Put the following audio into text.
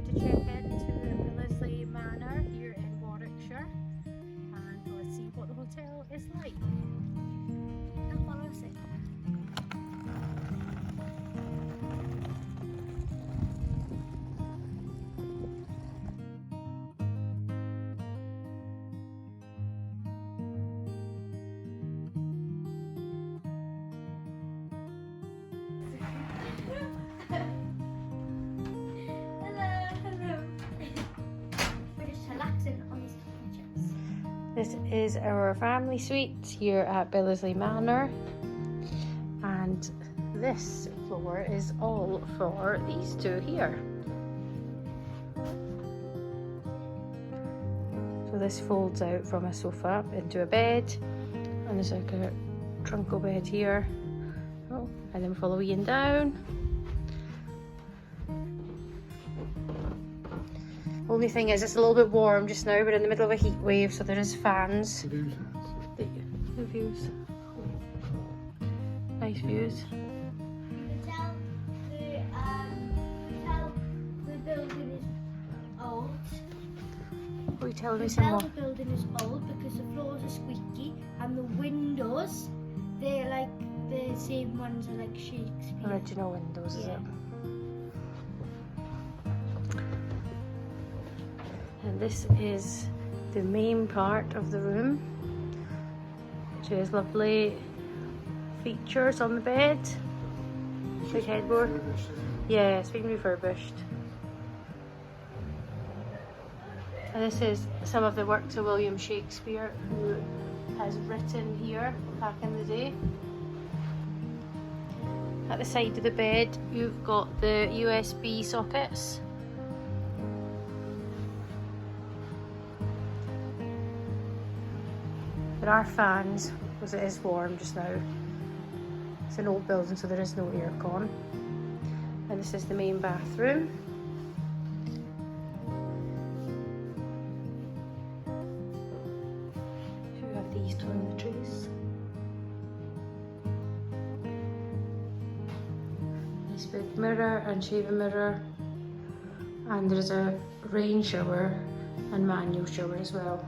about to check into Billesley Manor here in Warwickshire, and let's see what the hotel is like. Come follow us in. This is our family suite here at Billesley Manor, and this floor is all for these two here. So this folds out from a sofa into a bed, and there's like a truncal bed here. Oh, and then follow Ian down. Only thing is, it's a little bit warm just now. We're in the middle of a heat wave, so there is fans. The views. Nice views. You can tell the building is old. What are you telling me, The someone? building is old because the floors are squeaky and the windows, they're like the same ones are like Shakespeare. Original windows, is it? And this is the main part of the room, which is lovely features on the bed. Big headboard. Yeah, it's been refurbished. And this is some of the works of William Shakespeare, who has written here back in the day. At the side of the bed, you've got the USB sockets. There are fans because it is warm just now. It's an old building, so there is no aircon. And this is the main bathroom. You have these toiletries. Nice big mirror and shaving mirror. And there's a rain shower and manual shower as well.